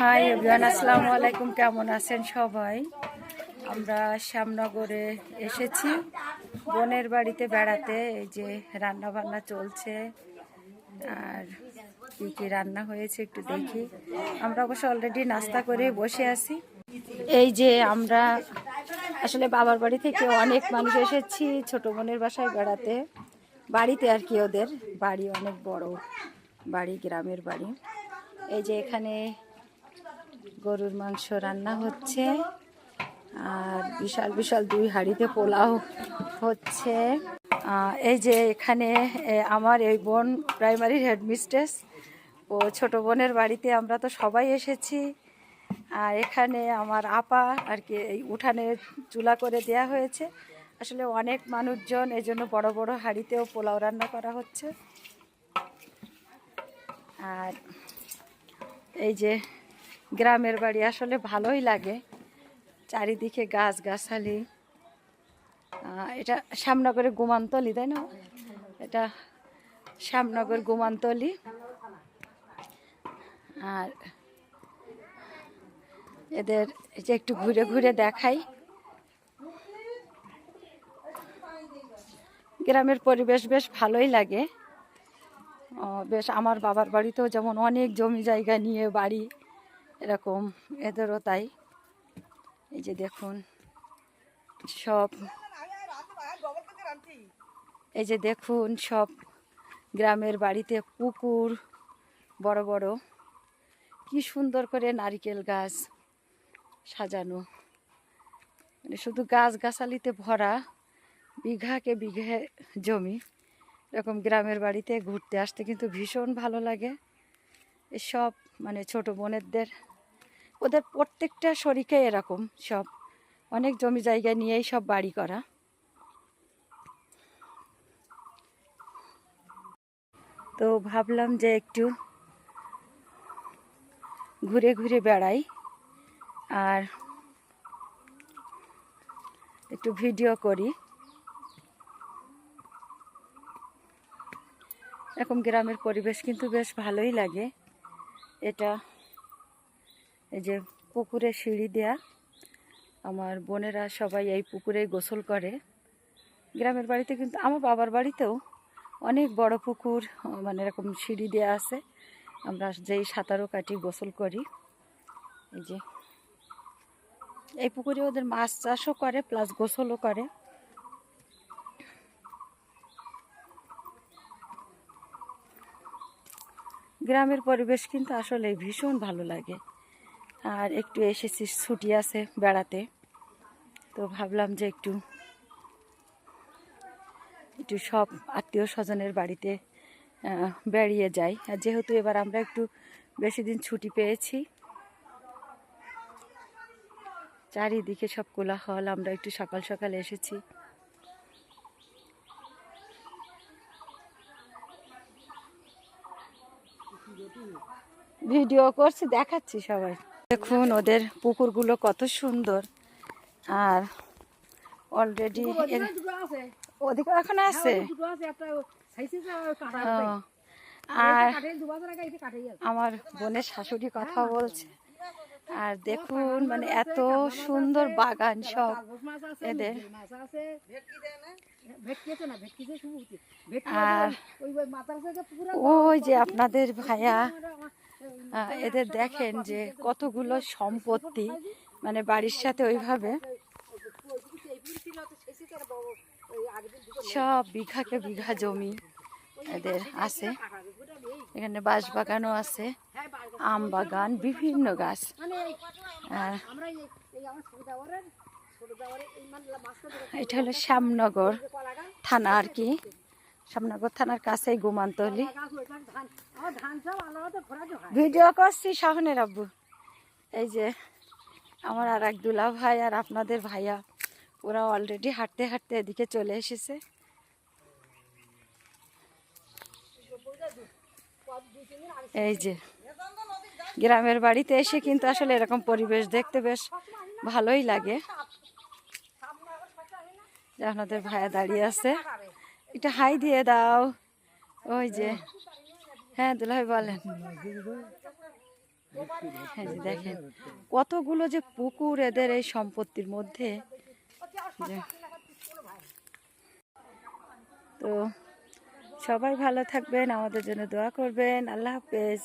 Hi everyone, আসসালামু আলাইকুম। কেমন আছেন সবাই? আমরা শ্যামনগরে এসেছি বোনের বাড়িতে বেড়াতে। এই যে রান্না বান্না চলছে, আর কি কি রান্না হয়েছে একটু দেখি। আমরা অবশ্য অলরেডি নাস্তা করে বসে আছি। এই যে আমরা আসলে বাবার বাড়ি থেকে অনেক মানুষ এসেছি ছোট বোনের বাসায় বেড়াতে, বাড়িতে আর কি। ওদের বাড়ি অনেক বড় বাড়ি, গ্রামের বাড়ি। এই যে এখানে গরুর মাংস রান্না হচ্ছে, আর বিশাল বিশাল 2 হাঁড়িতে পোলাও হচ্ছে। এই যে এখানে আমার এই বোন প্রাইমারি হেডমিস্ট্রেস, ও ছোট বোনের বাড়িতে আমরা তো সবাই এসেছি। আর এখানে আমার আপা আর কি এই উঠানে চুলা করে দেয়া হয়েছে। আসলে অনেক মানুষজন, এই জন্য বড় বড় হাঁড়িতেও পোলাও রান্না করা হচ্ছে। আর এই যে গ্রামের বাড়ি আসলে ভালোই লাগে, চারিদিকে গাছ গাছালি। এটা শ্যামনগরের গুমানতলি, তাই না? এটা শ্যামনগর গুমানতলি। আর এদের যে একটু ঘুরে ঘুরে দেখাই, গ্রামের পরিবেশ বেশ ভালোই লাগে। বেশ, আমার বাবার বাড়িতেও যেমন অনেক জমি জায়গা নিয়ে বাড়ি, এরকম এদেরও তাই। এই যে দেখুন সব, এই যে দেখুন সব গ্রামের বাড়িতে পুকুর বড় বড়, কি সুন্দর করে নারকেল গাছ সাজানো, মানে শুধু গাছ গাছালিতে ভরা, বিঘাকে বিঘে জমি। এরকম গ্রামের বাড়িতে ঘুরতে আসতে কিন্তু ভীষণ ভালো লাগে। এসব মানে ছোট বোনেদের, ওদের প্রত্যেকটা শরিকে এরকম সব অনেক জমি জায়গা নিয়েই সব বাড়ি করা। তো ভাবলাম যে একটু ঘুরে ঘুরে বেড়াই আর একটু ভিডিও করি। এরকম গ্রামের পরিবেশ কিন্তু বেশ ভালোই লাগে। এটা এই যে পুকুরে সিঁড়ি দেয়া, আমার বোনেরা সবাই এই পুকুরেই গোসল করে। গ্রামের বাড়িতে কিন্তু, আমার বাবার বাড়িতেও অনেক বড় পুকুর, মানে এরকম সিঁড়ি দেওয়া আছে। আমরা যেই সাঁতারও কাটি, গোসল করি। এই যে এই পুকুরে ওদের মাছ চাষও করে, প্লাস গোসলও করে। গ্রামের পরিবেশ কিন্তু আসলে ভীষণ ভালো লাগে। আর একটু এসেছি, ছুটি আছে বেড়াতে, তো ভাবলাম যে একটু সব আত্মীয় স্বজনের বাড়িতে বেড়িয়ে যাই। আর যেহেতু এবার আমরা একটু বেশি দিন ছুটি পেয়েছি, চারিদিকে সব কোলাহল, আমরা একটু সকাল সকাল এসেছি। ভিডিও করছি, দেখাচ্ছি সবাই। দেখুন ওদের পুকুরগুলো কত সুন্দর। আর অলরেডি ওদিকে এখন আছে। আর আমার বোনের শাশুড়ি কথা বলছে। আর দেখুন মানে এত সুন্দর বাগান সব এদের। আর ওই যে আপনাদের ভাইয়া, এদের দেখেন যে কতগুলো সম্পত্তি, মানে বাড়ির সাথে ওইভাবে সব বিঘাকে বিঘা জমি এদের আছে। এখানে বাঁশ বাগানও আছে, আম বাগান, বিভিন্ন গাছ। এটা হলো শ্যামনগর থানা আর কি, শ্যামনগর থানার কাছেই গুমানতলি। ভিডিও করছি শাহনের আব্বু। এই যে আমার আর এক দুলা ভাই আর আপনাদের ভাইয়া, ওরা অলরেডি হাঁটতে হাঁটতে এদিকে চলে এসেছে। এই যে গ্রামের বাড়িতে এসে কিন্তু আসলে এরকম পরিবেশ দেখতে বেশ ভালোই লাগে। আপনাদের ভাইয়া দাঁড়িয়ে আছে, এটা হাই দিয়ে দাও। ওই যে, হ্যাঁ দুলাভাই বলেন। হ্যাঁ যে দেখেন কতগুলো যে পুকুর এদের এই সম্পত্তির মধ্যে। তো সবাই ভালো থাকবেন, আমাদের জন্য দোয়া করবেন। আল্লাহ হাফেজ।